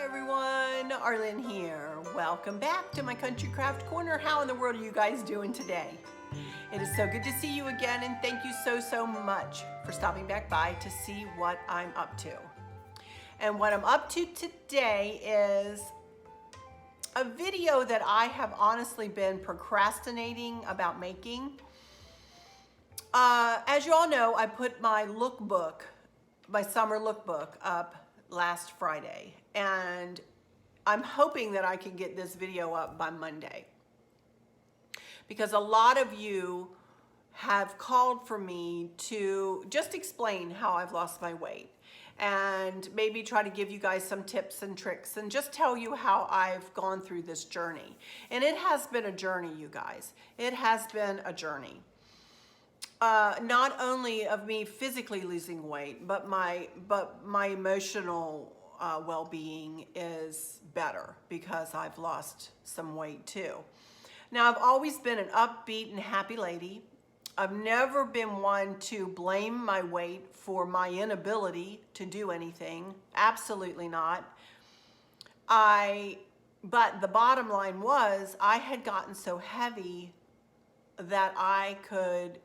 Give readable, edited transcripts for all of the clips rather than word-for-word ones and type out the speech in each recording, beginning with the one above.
everyone, Arlene here. Welcome back to my Country Craft Corner. How in the world are you guys doing today? It is so good to see you again, and thank you so much for stopping back by to see what I'm up to. And what I'm up to today is a video that I have honestly been procrastinating about making. As you all know, I put my lookbook, my summer lookbook up last Friday, and I'm hoping that I can get this video up by Monday, because a lot of you have called for me to just explain how I've lost my weight and maybe try to give you guys some tips and tricks and just tell you how I've gone through this journey. And it has been a journey, you guys. It has been a journey. Not only of me physically losing weight, but my emotional well-being is better because I've lost some weight too. Now, I've always been an upbeat and happy lady. I've never been one to blame my weight for my inability to do anything. Absolutely not. But the bottom line was I had gotten so heavy that I could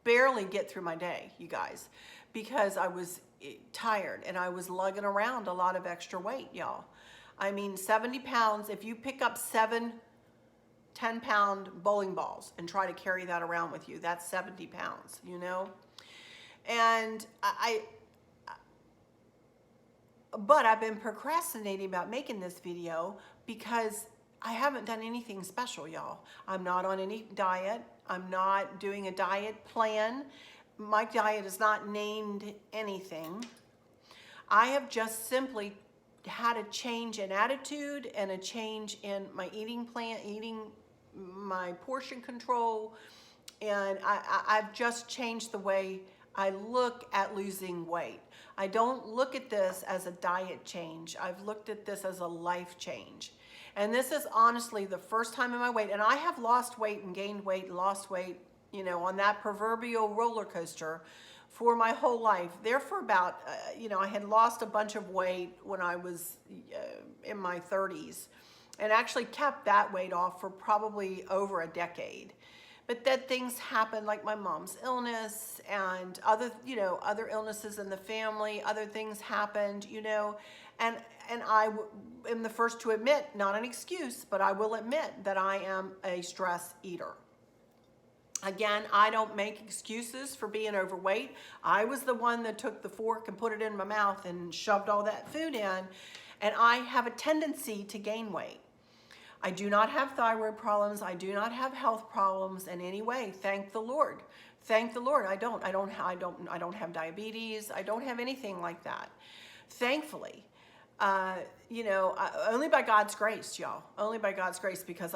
barely get through my day, you guys, because I was tired and I was lugging around a lot of extra weight, y'all. I mean, 70 pounds, if you pick up 7 10-pound bowling balls and try to carry that around with you, that's 70 pounds, you know? And but I've been procrastinating about making this video because I haven't done anything special, y'all. I'm not on any diet. I'm not doing a diet plan. My diet is not named anything. I have just simply had a change in attitude and a change in my eating plan, my portion control, and I've just changed the way I look at losing weight. I don't look at this as a diet change. I've looked at this as a life change. And this is honestly the first time in my weight, and I have lost weight and gained weight and lost weight, you know, on that proverbial roller coaster for my whole life. There for about, I had lost a bunch of weight when I was in my 30s and actually kept that weight off for probably over a decade. But then things happened, like my mom's illness and other illnesses in the family, other things happened, and I am the first to admit, not an excuse, but I will admit that I am a stress eater. Again, I don't make excuses for being overweight. I was the one that took the fork and put it in my mouth and shoved all that food in, and I have a tendency to gain weight. I do not have thyroid problems. I do not have health problems in any way. Thank the Lord. Thank the Lord. I don't have diabetes. I don't have anything like that. Thankfully, only by God's grace, y'all. Only by God's grace, because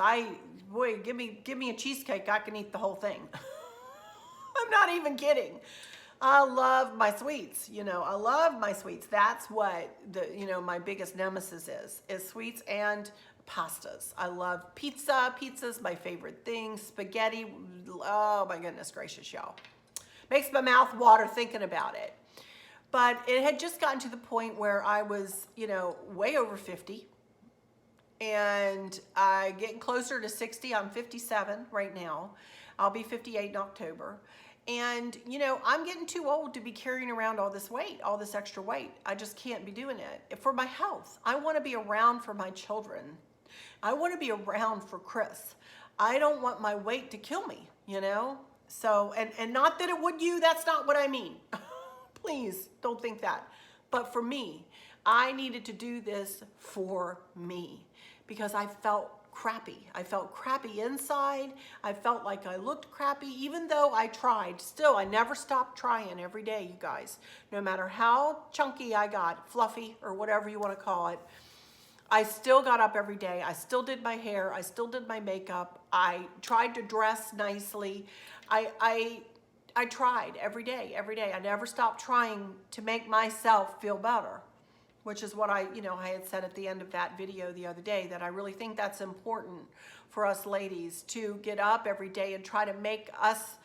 give me a cheesecake, I can eat the whole thing. I'm not even kidding. I love my sweets. I love my sweets. That's what my biggest nemesis is sweets and pastas. I love pizza. Pizza's my favorite thing. Spaghetti. Oh my goodness gracious, y'all. Makes my mouth water thinking about it. But it had just gotten to the point where I was, way over 50, and getting closer to 60. I'm 57 right now. I'll be 58 in October. And, I'm getting too old to be carrying around all this weight, all this extra weight. I just can't be doing it. For my health, I want to be around for my children. I want to be around for Chris. I don't want my weight to kill me, So, and not that it would you, that's not what I mean. Please don't think that. But for me, I needed to do this for me because I felt crappy. I felt crappy inside. I felt like I looked crappy, even though I tried. Still, I never stopped trying every day, you guys. No matter how chunky I got, fluffy or whatever you want to call it, I still got up every day. I still did my hair. I still did my makeup. I tried to dress nicely. I tried every day. I never stopped trying to make myself feel better, which is what I had said at the end of that video the other day, that I really think that's important for us ladies to get up every day and try to make us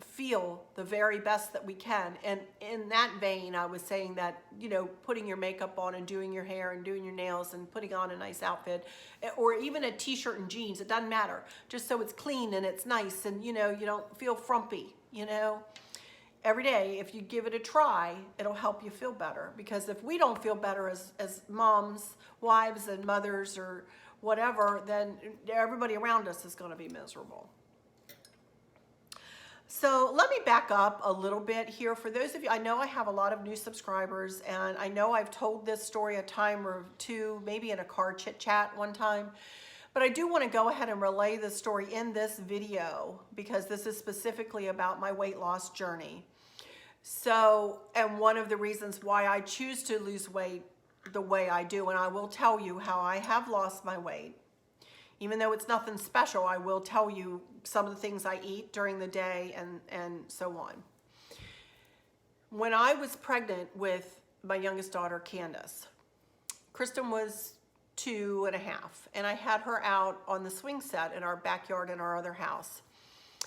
feel the very best that we can. And in that vein, I was saying that, you know, putting your makeup on and doing your hair and doing your nails and putting on a nice outfit, or even a t-shirt and jeans, it doesn't matter. Just so it's clean and it's nice and, you know, you don't feel frumpy, you know. Every day, if you give it a try, it'll help you feel better. Because if we don't feel better as moms, wives, and mothers, or whatever, then everybody around us is going to be miserable. So let me back up a little bit here. For those of you, I know I have a lot of new subscribers, and I know I've told this story a time or two, maybe in a car chit chat one time, but I do want to go ahead and relay this story in this video because this is specifically about my weight loss journey. So, and one of the reasons why I choose to lose weight the way I do, and I will tell you how I have lost my weight. Even though it's nothing special, I will tell you some of the things I eat during the day and so on. When I was pregnant with my youngest daughter, Candace, Kristen was 2.5, and I had her out on the swing set in our backyard in our other house.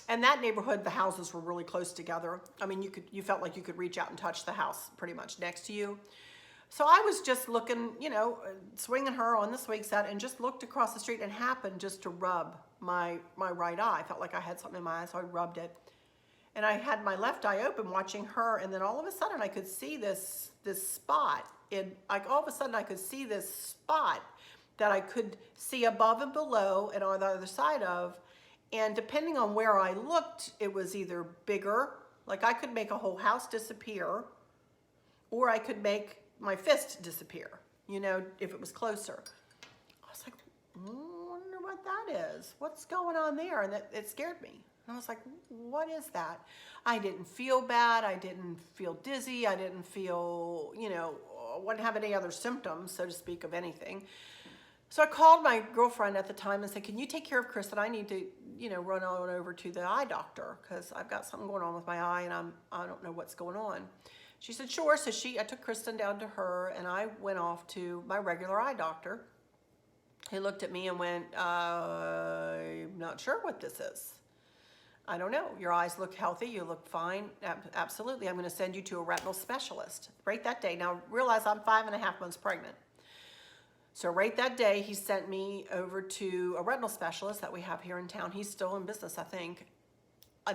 And that neighborhood, the houses were really close together. I mean, you felt like you could reach out and touch the house pretty much next to you. So I was just looking, you know, swinging her on the swing set, and just looked across the street and happened just to rub my right eye. I felt like I had something in my eye, so I rubbed it. And I had my left eye open watching her, and then all of a sudden I could see this spot. Like all of a sudden I could see this spot that I could see above and below and on the other side of. And depending on where I looked, it was either bigger, like I could make a whole house disappear, or I could make my fist disappear, you know, if it was closer. I was like, I wonder what that is. What's going on there? And it scared me. And I was like, what is that? I didn't feel bad. I didn't feel dizzy. I didn't feel, you know, wouldn't have any other symptoms, so to speak, of anything. So I called my girlfriend at the time and said, can you take care of Kristen? I need to, you know, run on over to the eye doctor because I've got something going on with my eye and I don't know what's going on. She said, sure. So I took Kristen down to her, and I went off to my regular eye doctor. He looked at me and went, I'm not sure what this is. I don't know. Your eyes look healthy. You look fine. Absolutely. I'm going to send you to a retinal specialist. Right that day. Now, realize I'm 5.5 months pregnant. So right that day, he sent me over to a retinal specialist that we have here in town. He's still in business, I think.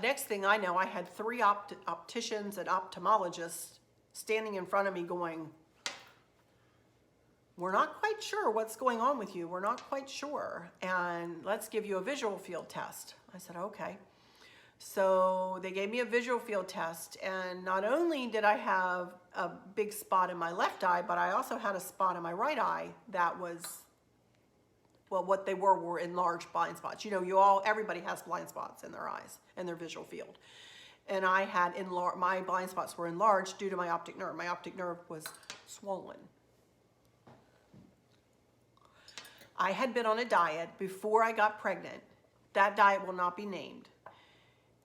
Next thing I know, I had 3 opticians and ophthalmologists standing in front of me going, we're not quite sure what's going on with you. We're not quite sure. And let's give you a visual field test. I said, okay. So they gave me a visual field test. And not only did I have a big spot in my left eye, but I also had a spot in my right eye that was, well, what they were enlarged blind spots. You know, everybody has blind spots in their eyes and their visual field. And I had my blind spots were enlarged due to my optic nerve. My optic nerve was swollen. I had been on a diet before I got pregnant. That diet will not be named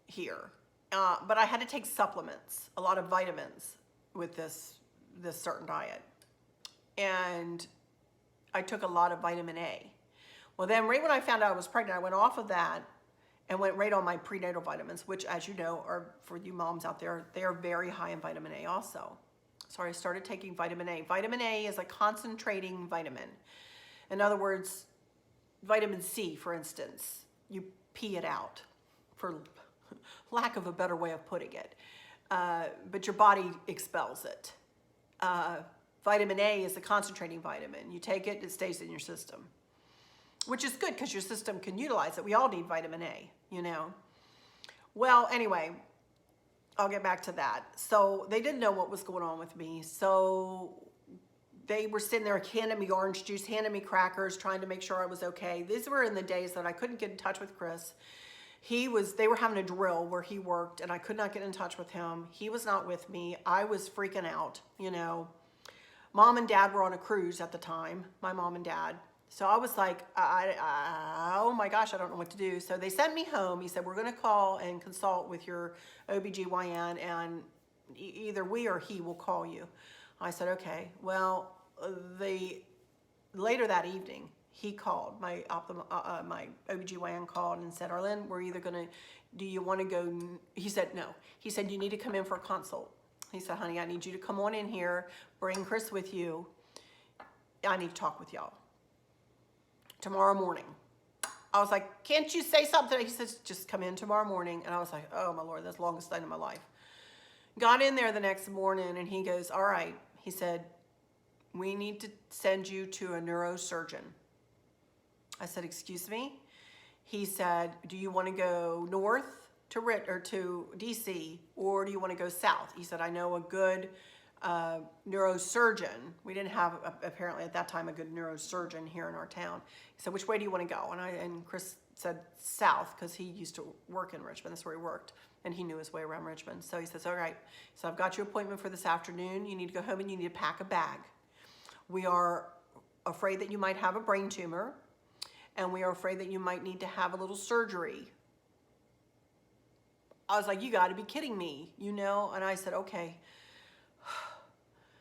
here. But I had to take supplements, a lot of vitamins with this certain diet. And I took a lot of vitamin A. Well, then right when I found out I was pregnant, I went off of that and went right on my prenatal vitamins, which, as you know, are, for you moms out there, they are very high in vitamin A also. So I started taking vitamin A. Vitamin A is a concentrating vitamin. In other words, vitamin C, for instance, you pee it out, for lack of a better way of putting it. But your body expels it. Vitamin A is a concentrating vitamin. You take it, it stays in your system, which is good because your system can utilize it. We all need vitamin A, you know. Well, anyway, I'll get back to that. So they didn't know what was going on with me. So they were sitting there handing me orange juice, handing me crackers, trying to make sure I was okay. These were in the days that I couldn't get in touch with Chris. They were having a drill where he worked, and I could not get in touch with him. He was not with me. I was freaking out, you know. Mom and Dad were on a cruise at the time, my mom and Dad. So I was like, oh my gosh, I don't know what to do. So they sent me home. He said, we're going to call and consult with your OBGYN, and either we or he will call you. I said, okay. Well, later that evening, he called, my OBGYN called and said, Arlene, we're either going to, do you want to go? He said, no. He said, you need to come in for a consult. He said, honey, I need you to come on in here, bring Chris with you. I need to talk with y'all tomorrow morning. I was like, can't you say something? He says, just come in tomorrow morning. And I was like, oh my Lord, that's the longest night of my life. Got in there the next morning and he goes, all right. He said, we need to send you to a neurosurgeon. I said, excuse me? He said, do you want to go north to DC, or do you want to go south? He said, I know a good neurosurgeon. We didn't have, apparently at that time, a good neurosurgeon here in our town. He said, which way do you want to go? And Chris said south, because he used to work in Richmond. That's where he worked, and he knew his way around Richmond. So he says, all right, so I've got your appointment for this afternoon. You need to go home and you need to pack a bag. We are afraid that you might have a brain tumor, and we are afraid that you might need to have a little surgery. I was like, you got to be kidding me, you know? And I said, okay.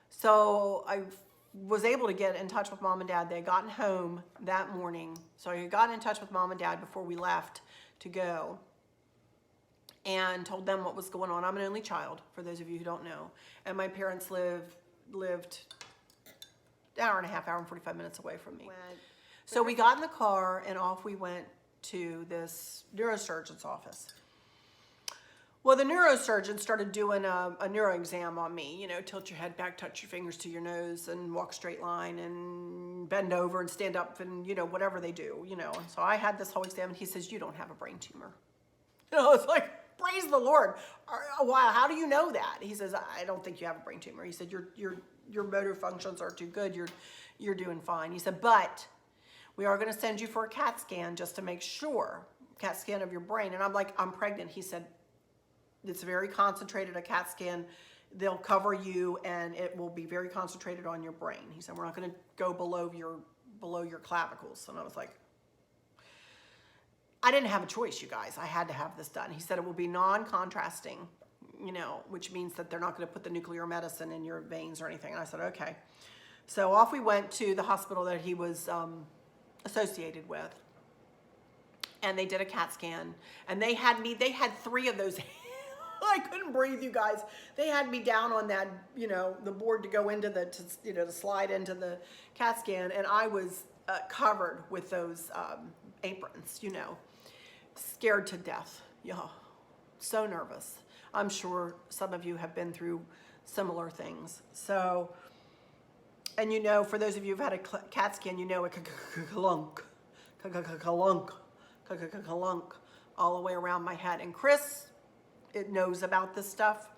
So I was able to get in touch with Mom and Dad. They had gotten home that morning. So I got in touch with Mom and Dad before we left to go and told them what was going on. I'm an only child, for those of you who don't know. And my parents lived an hour and a half, hour and 45 minutes away from me. So we got in the car and off we went to this neurosurgeon's office. Well, the neurosurgeon started doing a neuro exam on me. You know, tilt your head back, touch your fingers to your nose, and walk straight line, and bend over and stand up, and, you know, whatever they do, you know. And so I had this whole exam, and he says, you don't have a brain tumor. You know, it's like, praise the Lord. Wow, how do you know that? He says, I don't think you have a brain tumor. He said, your motor functions are too good. You're doing fine. He said, but we are going to send you for a CAT scan just to make sure, CAT scan of your brain. And I'm like, I'm pregnant. He said, it's very concentrated, a CAT scan. They'll cover you and it will be very concentrated on your brain. He said, we're not going to go below your clavicles. And I was like, I didn't have a choice, you guys. I had to have this done. He said it will be non-contrasting, you know, which means that they're not going to put the nuclear medicine in your veins or anything. And I said, okay. So off we went to the hospital that he was associated with. And they did a CAT scan. And they had 3 of those. I couldn't breathe, you guys. They had me down on that, you know, the board to go into to slide into the CAT scan. And I was covered with those aprons, you know, scared to death. Yeah, so nervous. I'm sure some of you have been through similar things. So, and you know, for those of you who've had a CAT scan, you know, a clunk all the way around my head. And Chris, it knows about this stuff.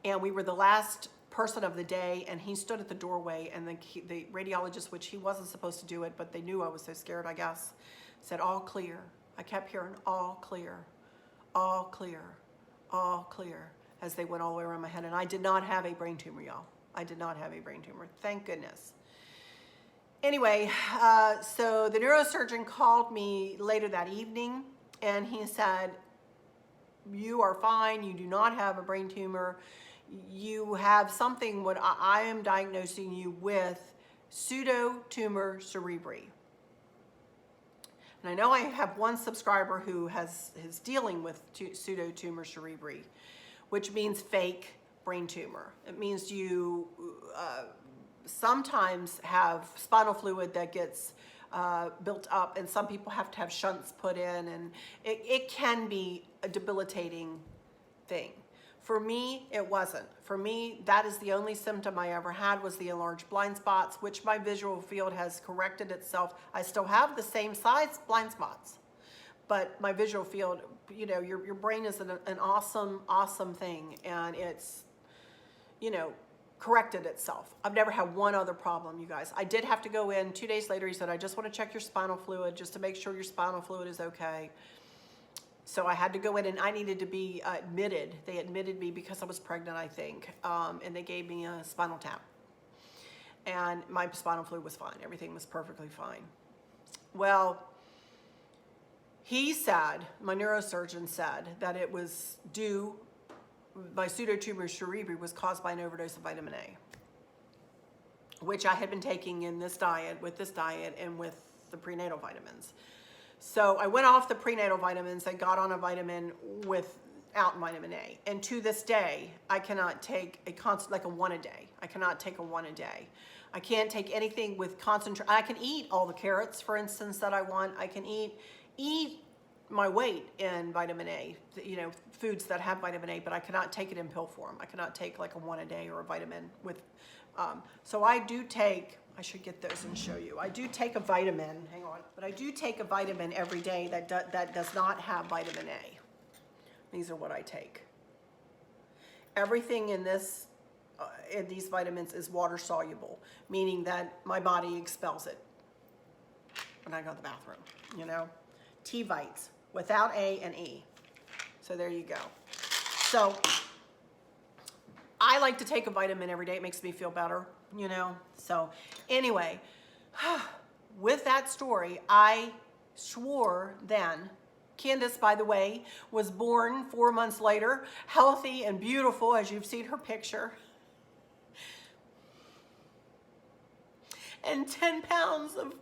And we were the last person of the day, and he stood at the doorway, and the radiologist, which he wasn't supposed to do it, but they knew I was so scared, I guess, said, all clear. I kept hearing, all clear, all clear, all clear, as they went all the way around my head. And I did not have a brain tumor, y'all. I did not have a brain tumor. Thank goodness. Anyway, so the neurosurgeon called me later that evening, and he said, you are fine. You do not have a brain tumor. You have something, what I am diagnosing you with, pseudotumor cerebri. And I know I have one subscriber who is dealing with pseudotumor cerebri, which means fake brain tumor. It means you sometimes have spinal fluid that gets built up, and some people have to have shunts put in, and it can be a debilitating thing. For me, it wasn't. For me, that is the only symptom I ever had, was the enlarged blind spots, which my visual field has corrected itself. I still have the same size blind spots, but my visual field, you know, your brain is an awesome, awesome thing, and it's, you know, corrected itself. I've never had one other problem, you guys. I did have to go in 2 days later. He said, I just want to check your spinal fluid just to make sure your spinal fluid is okay. So I had to go in, and I needed to be admitted. They admitted me because I was pregnant, I think, and they gave me a spinal tap. And my spinal fluid was fine. Everything was perfectly fine. Well, he said, my neurosurgeon said, that it was due, my pseudotumor cerebri was caused by an overdose of vitamin A, which I had been taking in this diet, and with the prenatal vitamins. So I went off the prenatal vitamins and got on a vitamin without vitamin A. And to this day, I cannot take like a 1 a day. I cannot take a 1 a day. I can't take anything with concentrate. I can eat all the carrots, for instance, that I want. I can eat my weight in vitamin A, you know, foods that have vitamin A, but I cannot take it in pill form. I cannot take like a 1 a day or a vitamin with, so I do take, I should get those and show you. I do take a vitamin, hang on, but I do take a vitamin every day that does not have vitamin A. These are what I take. Everything in this, in these vitamins is water soluble, meaning that my body expels it when I go to the bathroom, you know. T-vites without A and E. So there you go. So I like to take a vitamin every day. It makes me feel better, you know. So anyway, with that story, I swore then. Candace, by the way, was born 4 months later, healthy and beautiful, as you've seen her picture. And 10 pounds of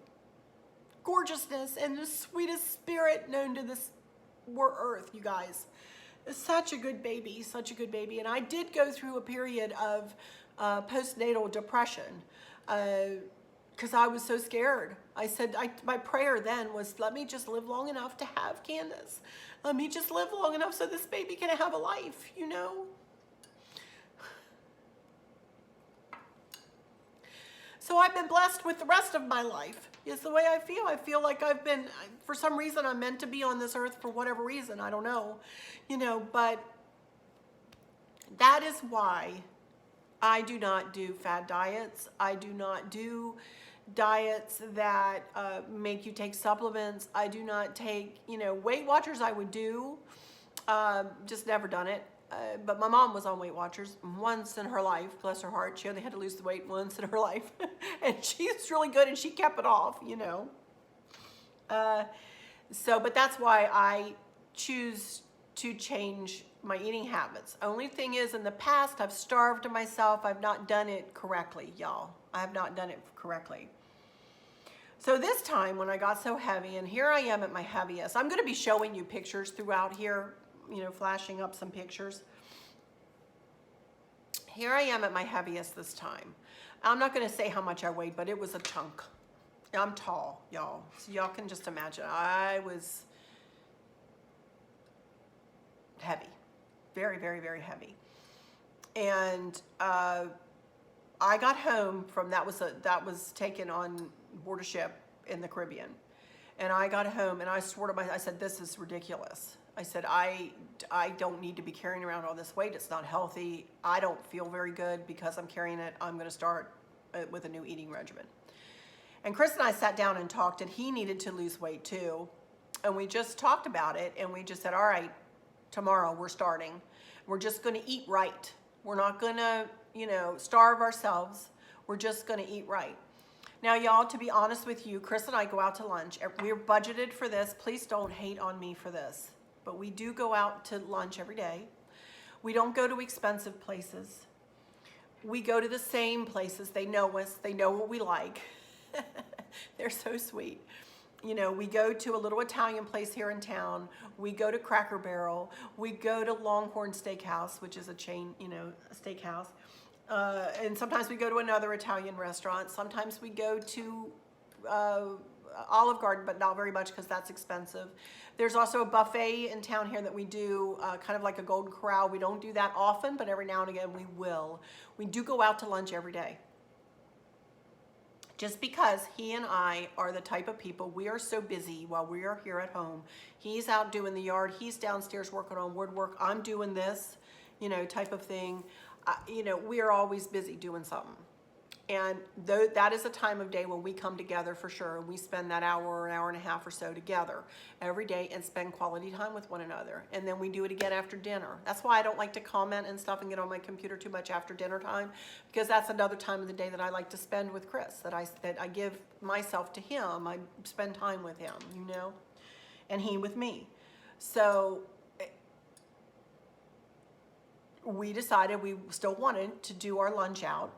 gorgeousness and the sweetest spirit known to this earth, you guys. Such a good baby, such a good baby. And I did go through a period of postnatal depression because I was so scared. I said, my prayer then was, let me just live long enough to have Candace. Let me just live long enough so this baby can have a life, you know? So I've been blessed with the rest of my life. Is the way I feel. I feel like I've been, for some reason, I'm meant to be on this earth for whatever reason. I don't know, you know, but that is why I do not do fad diets. I do not do diets that make you take supplements. I do not take, you know, Weight Watchers I would do, just never done it. But my mom was on Weight Watchers once in her life, bless her heart. She only had to lose the weight once in her life. And she's really good and she kept it off, you know. But that's why I choose to change my eating habits. Only thing is, in the past, I've starved myself. I've not done it correctly, y'all. I have not done it correctly. So this time when I got so heavy, and here I am at my heaviest, I'm going to be showing you pictures throughout here, you know, flashing up some pictures. Here I am at my heaviest this time. I'm not going to say how much I weighed, but it was a chunk. I'm tall, y'all. So y'all can just imagine. I was heavy. Very, very, very heavy. And I got home from, that was taken on board a ship in the Caribbean. And I got home and I swore to myself, I said, this is ridiculous. I said, I don't need to be carrying around all this weight. It's not healthy. I don't feel very good because I'm carrying it. I'm going to start with a new eating regimen. And Chris and I sat down and talked, and he needed to lose weight too. And we just talked about it, and we just said, all right, tomorrow we're starting. We're just going to eat right. We're not going to, you know, starve ourselves. We're just going to eat right. Now, y'all, to be honest with you, Chris and I go out to lunch. We're budgeted for this. Please don't hate on me for this. But we do go out to lunch every day. We don't go to expensive places. We go to the same places. They know us. They know what we like. They're so sweet. You know, we go to a little Italian place here in town. We go to Cracker Barrel. We go to Longhorn Steakhouse, which is a chain, you know, steakhouse. And sometimes we go to another Italian restaurant. Sometimes we go to Olive Garden, but not very much because that's expensive. There's also a buffet in town here that we do, kind of like a Golden Corral. We don't do that often, but every now and again we will. We do go out to lunch every day. Just because he and I are the type of people, we are so busy while we are here at home. He's out doing the yard. He's downstairs working on woodwork. I'm doing this, you know, type of thing. You know, we are always busy doing something. And that is a time of day when we come together for sure. And we spend that hour or an hour and a half or so together every day and spend quality time with one another. And then we do it again after dinner. That's why I don't like to comment and stuff and get on my computer too much after dinner time, because that's another time of the day that I like to spend with Chris, that I give myself to him. I spend time with him, you know, and he with me. So we decided we still wanted to do our lunch out,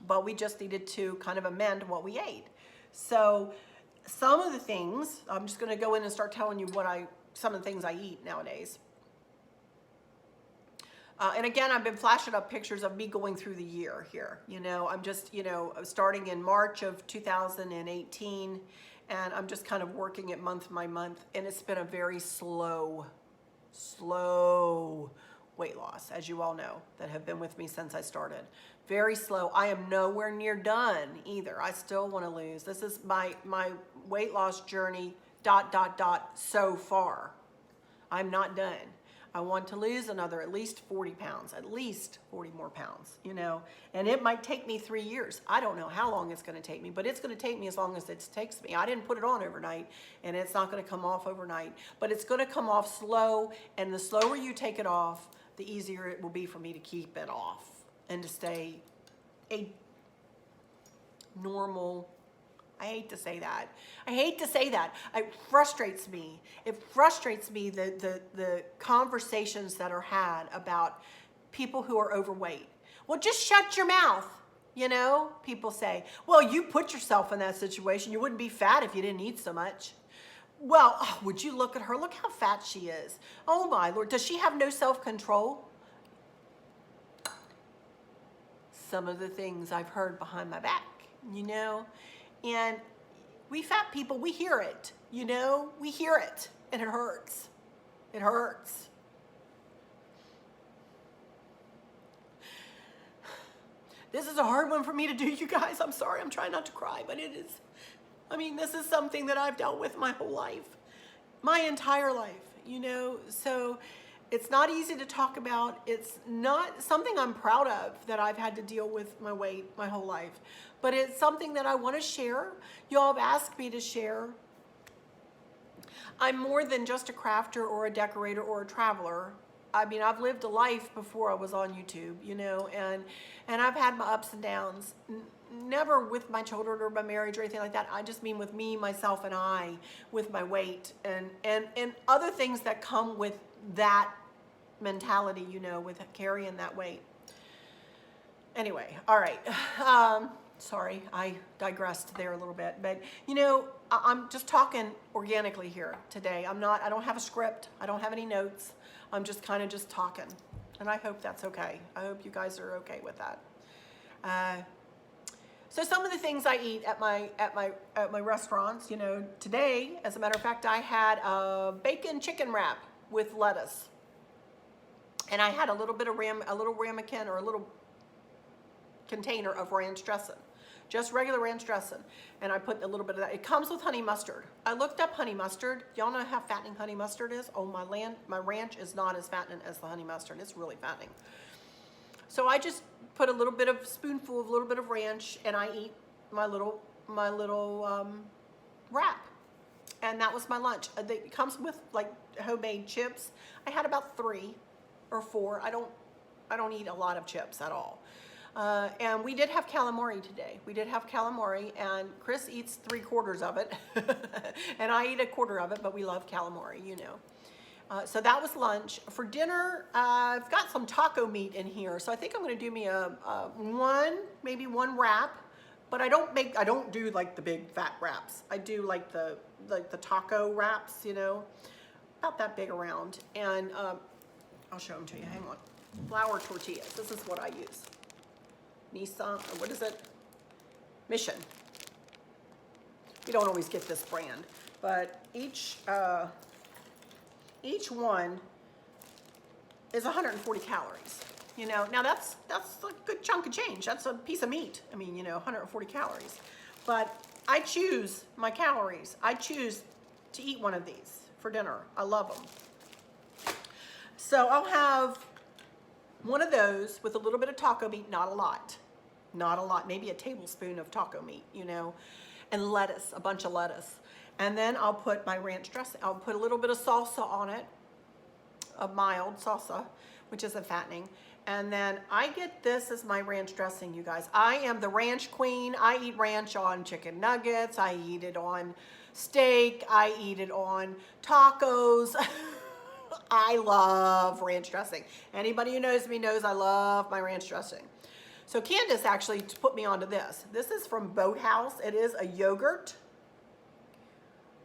but we just needed to kind of amend what we ate. So some of the things, I'm just going to go in and start telling you some of the things I eat nowadays. And again, I've been flashing up pictures of me going through the year here. You know, I'm just, you know, starting in March of 2018, and I'm just kind of working it month by month. And it's been a very slow weight loss, as you all know, that have been with me since I started. Very slow. I am nowhere near done either. I still want to lose. This is my weight loss journey, ... so far. I'm not done. I want to lose another at least 40 pounds, at least 40 more pounds, you know, and it might take me 3 years. I don't know how long it's going to take me, but it's going to take me as long as it takes me. I didn't put it on overnight, and it's not going to come off overnight, but it's going to come off slow, and the slower you take it off, the easier it will be for me to keep it off and to stay a normal. I hate to say that. I hate to say that. It frustrates me. It frustrates me the conversations that are had about people who are overweight. Well, just shut your mouth. You know, people say, well, you put yourself in that situation. You wouldn't be fat if you didn't eat so much. Well, oh, would you look at her? Look how fat she is. Oh my Lord, does she have no self-control? Some of the things I've heard behind my back, you know. And we fat people, we hear it, you know, we hear it, and it hurts. It hurts. This is a hard one for me to do, you guys. I'm sorry, I'm trying not to cry, but it is. I mean, this is something that I've dealt with my whole life, my entire life, you know, so it's not easy to talk about. It's not something I'm proud of that I've had to deal with my weight my whole life. But it's something that I want to share. Y'all have asked me to share. I'm more than just a crafter or a decorator or a traveler. I mean, I've lived a life before I was on YouTube, you know, and I've had my ups and downs. Never with my children or my marriage or anything like that. I just mean with me, myself, and I, with my weight and other things that come with that mentality, you know, with carrying that weight. Anyway, all right. Sorry, I digressed there a little bit, but you know, I'm just talking organically here today. I don't have a script. I don't have any notes. I'm just kind of just talking, and I hope that's okay. I hope you guys are okay with that. So some of the things I eat at my restaurants, you know, today, as a matter of fact, I had a bacon chicken wrap with lettuce, and I had a little bit of ramekin or a little container of ranch dressing, just regular ranch dressing, and I put a little bit of that. It comes with honey mustard. I looked up honey mustard. Y'all know how fattening honey mustard is? Oh, my ranch is not as fattening as the honey mustard. It's really fattening. So I just put a little bit of ranch, and I eat my little wrap, and that was my lunch. It comes with like homemade chips. I had about 3 or 4. I don't eat a lot of chips at all. And we did have calamari today. We did have calamari, and Chris eats 3/4 of it, and I eat 1/4 of it, but we love calamari, you know. So that was lunch. For dinner, I've got some taco meat in here, so I think I'm going to do me maybe one wrap, but I don't do like the big fat wraps. I do like the taco wraps, you know, about that big around, and I'll show them to you. Hang on. Flour tortillas. This is what I use. Nissan, or what is it? Mission. You don't always get this brand, but each one is 140 calories. You know, now that's a good chunk of change. That's a piece of meat. I mean, you know, 140 calories. But I choose my calories. I choose to eat one of these for dinner. I love them. So I'll have one of those with a little bit of taco meat, not a lot, maybe a tablespoon of taco meat, you know, and lettuce, a bunch of lettuce. And then I'll put my ranch dressing. I'll put a little bit of salsa on it, a mild salsa, which isn't fattening. And then I get this as my ranch dressing, you guys. I am the ranch queen. I eat ranch on chicken nuggets. I eat it on steak. I eat it on tacos. I love ranch dressing. Anybody who knows me knows I love my ranch dressing. So Candace actually put me onto this. This is from Boathouse. It is a yogurt.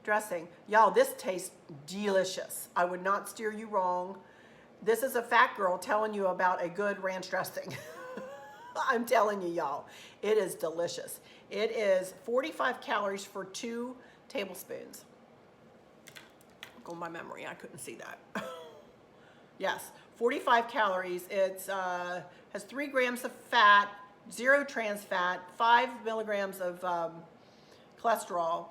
dressing. Y'all, this tastes delicious. I would not steer you wrong. This is a fat girl telling you about a good ranch dressing. I'm telling you, y'all, it is delicious. It is 45 calories for 2 tablespoons. Go by memory, I couldn't see that. Yes, 45 calories. It's has 3 grams of fat, 0 trans fat, 5 milligrams of cholesterol.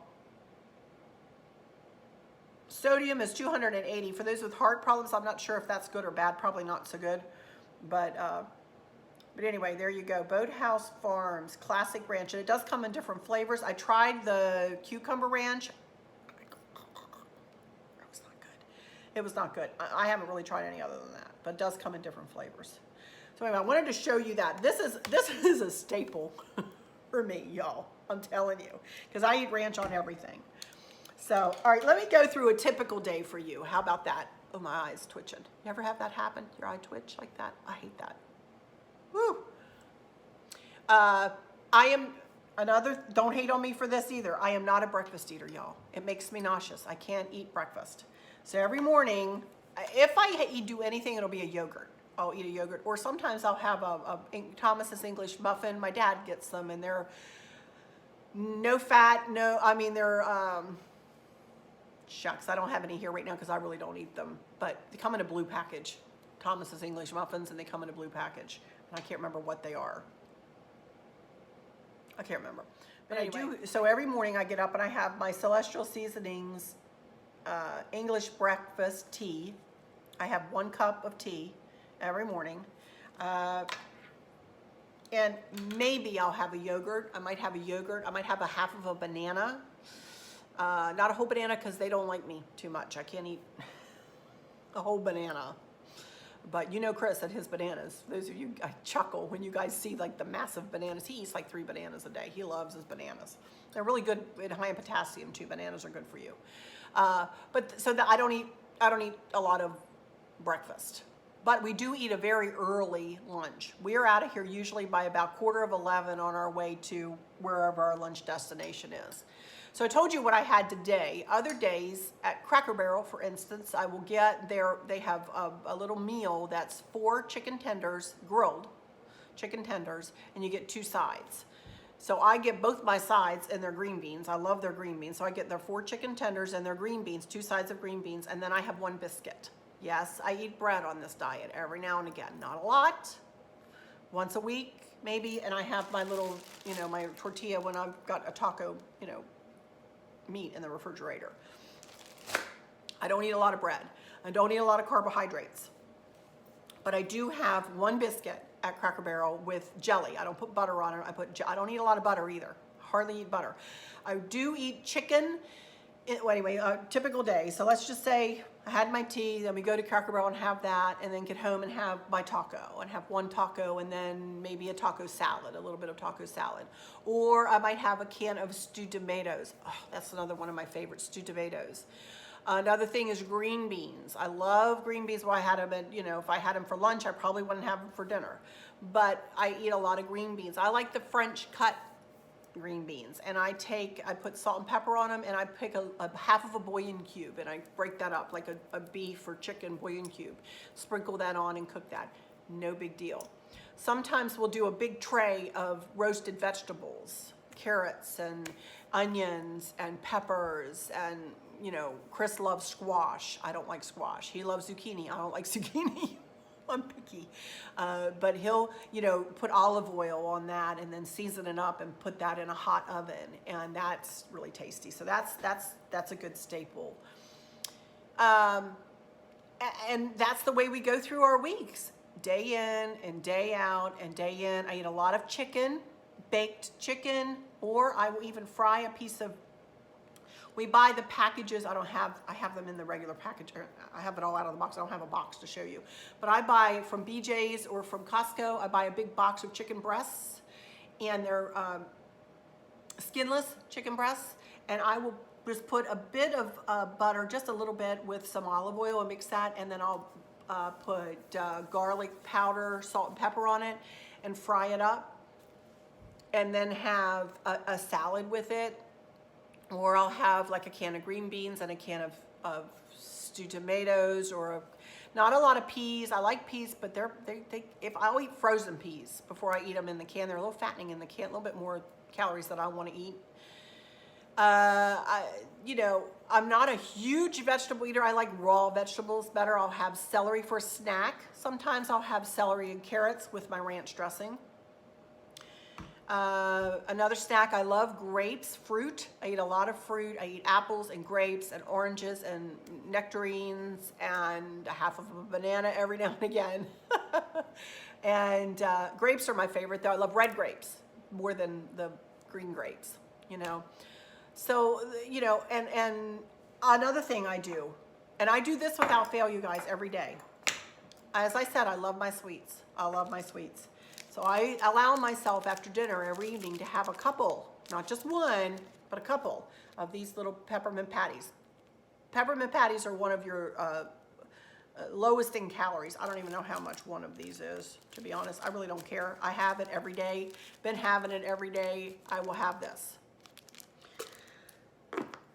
Sodium is 280. For those with heart problems, I'm not sure if that's good or bad. Probably not so good. But anyway, there you go. Boathouse Farms Classic Ranch. And it does come in different flavors. I tried the cucumber ranch. It was not good. It was not good. I haven't really tried any other than that. But it does come in different flavors. So anyway, I wanted to show you that. This is a staple for me, y'all. I'm telling you. Because I eat ranch on everything. So, all right, let me go through a typical day for you. How about that? Oh, my eye's twitching. You ever have that happen? Your eye twitch like that? I hate that. Woo. Don't hate on me for this either. I am not a breakfast eater, y'all. It makes me nauseous. I can't eat breakfast. So every morning, if I do anything, it'll be a yogurt. I'll eat a yogurt. Or sometimes I'll have a Thomas's English muffin. My dad gets them, and they're no fat, they're... Shucks, I don't have any here right now because I really don't eat them. But they come in a blue package. Thomas's English muffins, and they come in a blue package. And I can't remember what they are. I can't remember. But anyway. So every morning I get up and I have my Celestial Seasonings English breakfast tea. I have 1 cup of tea every morning. And maybe I'll have a yogurt. I might have a yogurt. I might have a half of a banana. Not a whole banana because they don't like me too much. I can't eat a whole banana. But you know Chris and his bananas. Those of you, I chuckle when you guys see like the massive bananas. He eats like 3 bananas a day. He loves his bananas. They're really good and high in potassium too. Bananas are good for you. I don't eat a lot of breakfast. But we do eat a very early lunch. We are out of here usually by about 11:15 on our way to wherever our lunch destination is. So I told you what I had today. Other days at Cracker Barrel, for instance, I will get they have a little meal that's 4 chicken tenders, grilled chicken tenders, and you get 2 sides. So I get both my sides and their green beans. I love their green beans. So I get their 4 chicken tenders and their green beans, 2 sides of green beans, and then I have 1 biscuit. Yes, I eat bread on this diet every now and again. Not a lot, once a week maybe, and I have my little, my tortilla when I've got a taco, meat in the refrigerator. I don't eat a lot of bread. I don't eat a lot of carbohydrates. But I do have 1 biscuit at Cracker Barrel with jelly. I don't put butter on it. I don't eat a lot of butter either. Hardly eat butter. I do eat chicken. Anyway, a typical day. So let's just say I had my tea, then we go to Cracker Barrel and have that, and then get home and have my taco, and have 1 taco, and then maybe a taco salad, a little bit of taco salad. Or I might have a can of stewed tomatoes. Oh, that's another one of my favorites, stewed tomatoes. Another thing is green beans. I love green beans. Well, I had them, if I had them for lunch, I probably wouldn't have them for dinner. But I eat a lot of green beans. I like the French cut green beans, and I put salt and pepper on them, and I pick a half of a bouillon cube, and I break that up like a beef or chicken bouillon cube, sprinkle that on and cook that. No big deal. Sometimes we'll do a big tray of roasted vegetables, carrots and onions and peppers, and Chris loves squash. I don't like squash. He loves zucchini. I don't like zucchini. I'm picky, but he'll, put olive oil on that and then season it up and put that in a hot oven, and that's really tasty. So that's a good staple. And that's the way we go through our weeks, day in and day out and day in. I eat a lot of chicken, baked chicken, or I will even fry a piece of. We buy the packages. I have them in the regular package. I have it all out of the box. I don't have a box to show you. But I buy from BJ's or from Costco, I buy a big box of chicken breasts, and they're skinless chicken breasts. And I will just put a bit of butter, just a little bit, with some olive oil and mix that. And then I'll put garlic powder, salt and pepper on it and fry it up. And then have a salad with it. or I'll have like a can of green beans and a can of stewed tomatoes, or not a lot of peas. I like peas, but if I'll eat frozen peas before I eat them in the can. They're a little fattening in the can, a little bit more calories that I want to eat. I'm not a huge vegetable eater. I like raw vegetables better. I'll have celery for a snack. Sometimes I'll have celery and carrots with my ranch dressing. Another snack, I love grapes, fruit. I eat a lot of fruit. I eat apples and grapes and oranges and nectarines and a half of a banana every now and again. And grapes are my favorite, though. I love red grapes more than the green grapes, So, and another thing I do, and I do this without fail, you guys, every day. As I said, I love my sweets. I love my sweets. So I allow myself after dinner every evening to have a couple, not just one, but a couple of these little peppermint patties. Peppermint patties are one of your lowest in calories. I don't even know how much one of these is, to be honest. I really don't care. I have it every day. Been having it every day. I will have this.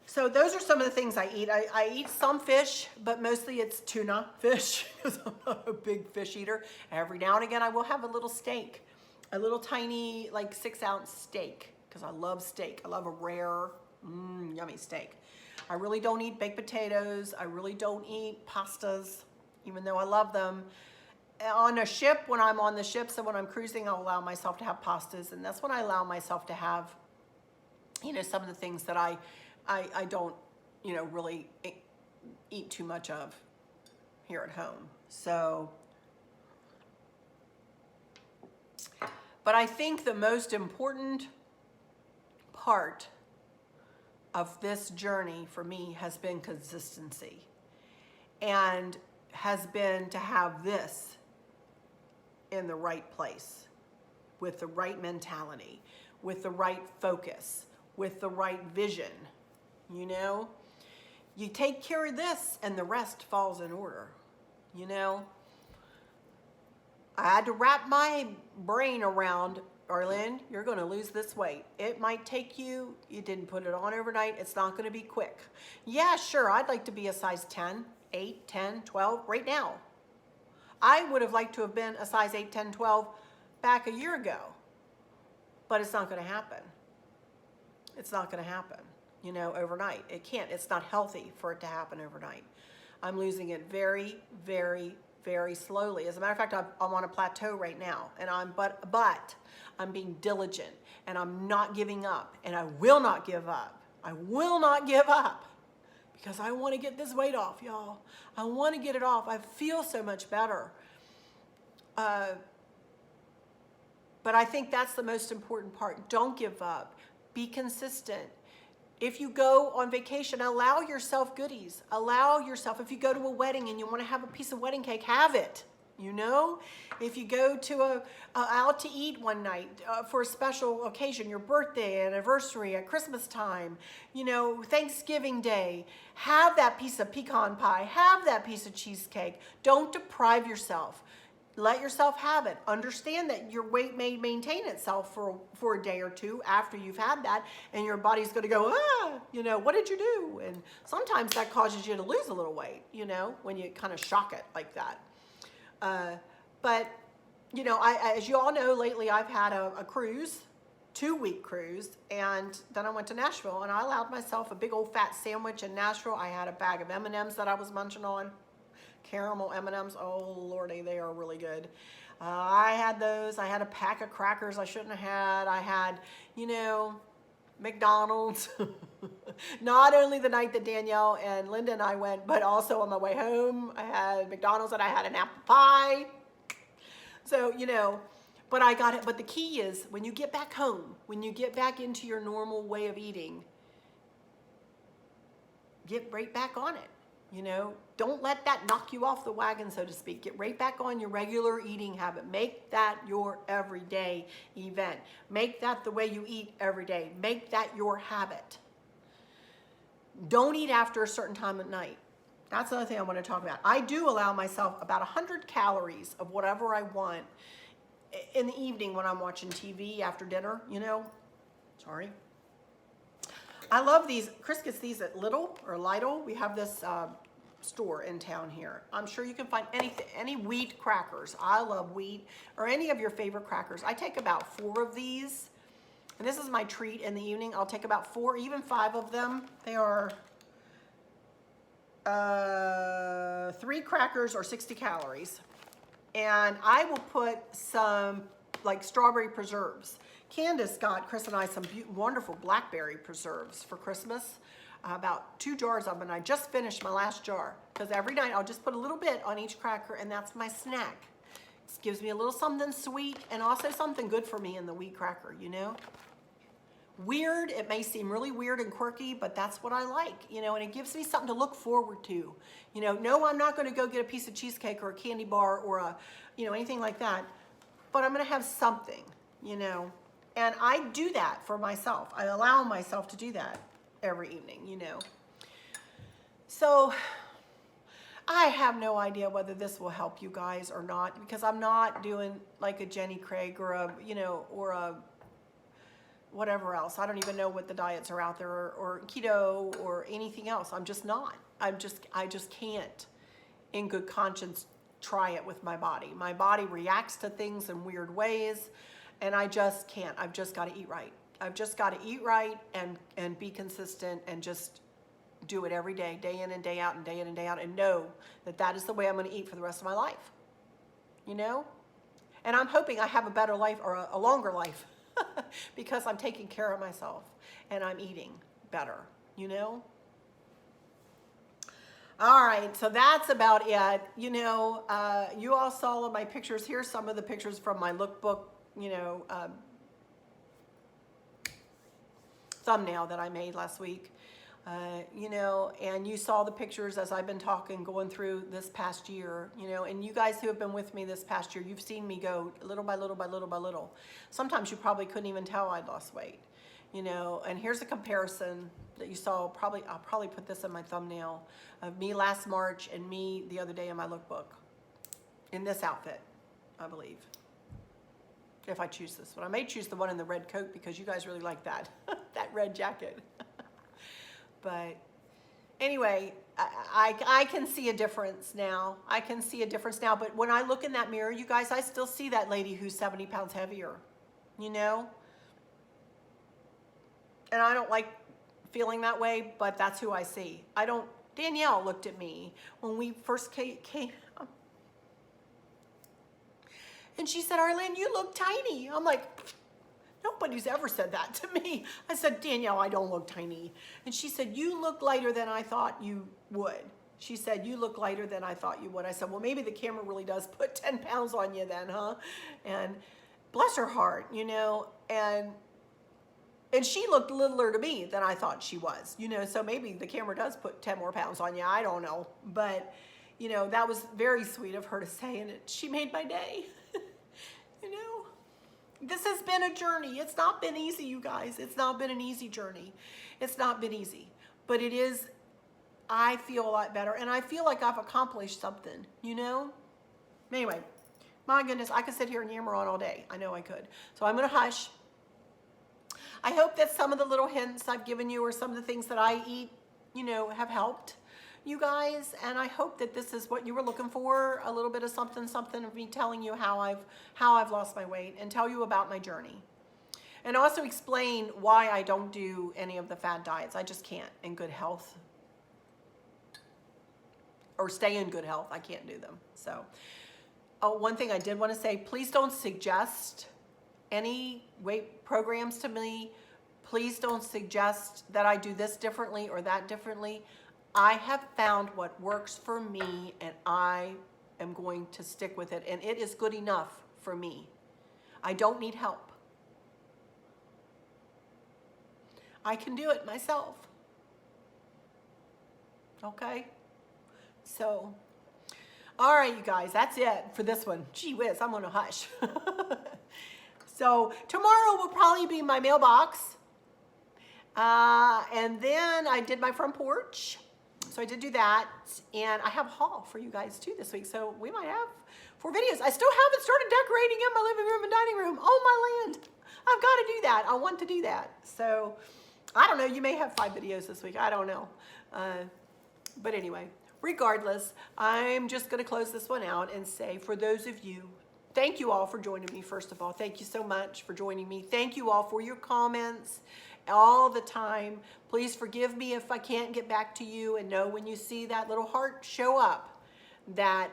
So those are some of the things I eat. I eat some fish, but mostly it's tuna fish because I'm not a big fish eater. Every now and again, I will have a little steak, a little tiny, like 6-ounce steak, because I love steak. I love a rare, yummy steak. I really don't eat baked potatoes. I really don't eat pastas, even though I love them. On a ship, when I'm on the ship, so when I'm cruising, I'll allow myself to have pastas, and that's when I allow myself to have, some of the things that I don't, really eat too much of here at home. So, but I think the most important part of this journey for me has been consistency, and has been to have this in the right place, with the right mentality, with the right focus, with the right vision. You take care of this and the rest falls in order. I had to wrap my brain around, Arlene, you're going to lose this weight. It might take you didn't put it on overnight. It's not going to be quick. Yeah, sure. I'd like to be a size 10, 8, 10, 12 right now. I would have liked to have been a size 8, 10, 12 back a year ago, but it's not going to happen. It's not going to happen. Overnight. It can't. It's not healthy for it to happen overnight. I'm losing it very, very, very slowly. As a matter of fact, I'm on a plateau right now, and but I'm being diligent, and I'm not giving up, and I will not give up. I will not give up, because I want to get this weight off, y'all. I want to get it off. I feel so much better. But I think that's the most important part. Don't give up. Be consistent. If you go on vacation, allow yourself goodies. Allow yourself, if you go to a wedding and you want to have a piece of wedding cake, have it. If you go to out to eat one night for a special occasion, your birthday, anniversary, at Christmas time, Thanksgiving Day, have that piece of pecan pie, have that piece of cheesecake. Don't deprive yourself. Let yourself have it. Understand that your weight may maintain itself for a day or two after you've had that, and your body's going to go, what did you do? And sometimes that causes you to lose a little weight, when you kind of shock it like that. But as you all know, lately I've had a cruise, 2-week cruise, and then I went to Nashville, and I allowed myself a big old fat sandwich in Nashville. I had a bag of M&Ms that I was munching on. Caramel M&Ms, oh lordy, they are really good. I had those. I had a pack of crackers I shouldn't have had. I had, McDonald's. Not only the night that Danielle and Linda and I went, but also on my way home, I had McDonald's and I had an apple pie. So, but I got it. But the key is when you get back home, when you get back into your normal way of eating, get right back on it. Don't let that knock you off the wagon, so to speak. Get right back on your regular eating habit. Make that your everyday event. Make that the way you eat every day. Make that your habit. Don't eat after a certain time at night. That's another thing I want to talk about. I do allow myself about 100 calories of whatever I want in the evening when I'm watching TV after dinner, Sorry. I love these. Chris gets these at Lidl. We have this store in town here. I'm sure you can find anything, any wheat crackers. I love wheat, or any of your favorite crackers. I take about 4 of these, and this is my treat in the evening. I'll take about 4, even 5 of them. They are 3 crackers or 60 calories. And I will put some like strawberry preserves. Candace got Chris and I some wonderful blackberry preserves for Christmas. About 2 jars of them, and I just finished my last jar, because every night I'll just put a little bit on each cracker, and that's my snack. It gives me a little something sweet and also something good for me in the wheat cracker, you know? Weird, it may seem really weird and quirky, but that's what I like, you know, and it gives me something to look forward to. You know, no, I'm not going to go get a piece of cheesecake or a candy bar or a, you know, anything like that, but I'm going to have something, you know, and I do that for myself. I allow myself to do that every evening, you know. So I have no idea whether this will help you guys or not, because I'm not doing like a Jenny Craig or a, you know, or a whatever else. I don't even know what the diets are out there, or keto or anything else. I'm just not. I just can't in good conscience try it with my body. My body reacts to things in weird ways, and I just can't. I've just got to eat right. I've just got to eat right and be consistent and just do it every day, day in and day out and day in and day out, and know that that is the way I'm going to eat for the rest of my life, you know? And I'm hoping I have a better life, or a longer life, because I'm taking care of myself and I'm eating better, you know? All right, so that's about it. You know, you all saw my pictures. Here's some of the pictures from my lookbook, you know, thumbnail that I made last week, you know, and you saw the pictures as I've been talking, going through this past year, you know, and you guys who have been with me this past year, you've seen me go little by little by little by little. Sometimes you probably couldn't even tell I'd lost weight, you know, and here's a comparison that you saw. I'll probably put this in my thumbnail, of me last March and me the other day in my lookbook, in this outfit, I believe. If I choose this one. I may choose the one in the red coat, because you guys really like that, that red jacket. But anyway, I can see a difference now. I can see a difference now. But when I look in that mirror, you guys, I still see that lady who's 70 pounds heavier, you know? And I don't like feeling that way, but that's who I see. Danielle looked at me when we first came. And she said, Arlene, you look tiny. I'm like, nobody's ever said that to me. I said, Danielle, I don't look tiny. And she said, you look lighter than I thought you would. She said, you look lighter than I thought you would. I said, well, maybe the camera really does put 10 pounds on you then, huh? And bless her heart, you know, and she looked littler to me than I thought she was, you know, so maybe the camera does put 10 more pounds on you. I don't know. But, you know, that was very sweet of her to say, and she made my day. You know, this has been a journey. It's not been easy, you guys. It's not been an easy journey. It's not been easy, but it is. I feel a lot better, and I feel like I've accomplished something, you know? Anyway, my goodness, I could sit here and yammer on all day. I know I could. So I'm going to hush. I hope that some of the little hints I've given you, or some of the things that I eat, you know, have helped you guys, and I hope that this is what you were looking for, a little bit of something of me telling you how I've lost my weight, and tell you about my journey, and also explain why I don't do any of the fad diets. I just can't, in good health, or stay in good health. I can't do them. So one thing I did want to say, please don't suggest any weight programs to me. Please don't suggest that I do this differently or that differently. I have found what works for me, and I am going to stick with it, and it is good enough for me. I don't need help. I can do it myself. Okay? So, all right, you guys, that's it for this one. Gee whiz, I'm gonna hush. So tomorrow will probably be my mailbox. And then I did my front porch. So I did do that, and I have a haul for you guys too this week. So we might have 4 videos. I still haven't started decorating in my living room and dining room. Oh my land, I've got to do that. I want to do that. So I don't know, you may have 5 videos this week. I don't know. But anyway, regardless, I'm just going to close this one out and say, for those of you, thank you all for joining me, first of all. Thank you so much for joining me. Thank you all for your comments all the time. Please forgive me if I can't get back to you, and know when you see that little heart show up that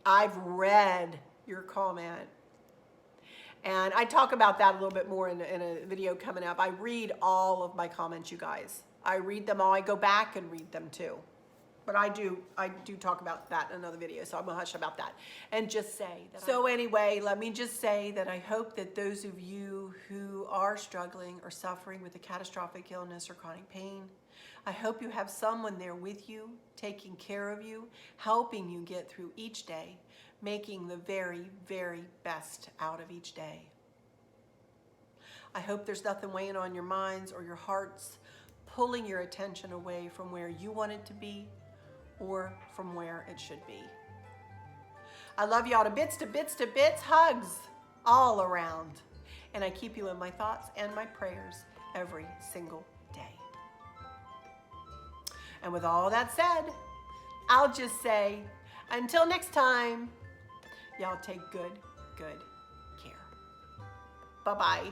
I've read your comment. And I talk about that a little bit more in a video coming up. I read all of my comments, you guys. I read them all. I go back and read them too. But I do talk about that in another video, so I'm gonna hush about that and just say that. So anyway, let me just say that I hope that those of you who are struggling or suffering with a catastrophic illness or chronic pain, I hope you have someone there with you, taking care of you, helping you get through each day, making the very, very best out of each day. I hope there's nothing weighing on your minds or your hearts, pulling your attention away from where you want it to be or from where it should be. I love y'all to bits, to bits, to bits, hugs all around. And I keep you in my thoughts and my prayers every single day. And with all that said, I'll just say, until next time, y'all take good care. Bye-bye.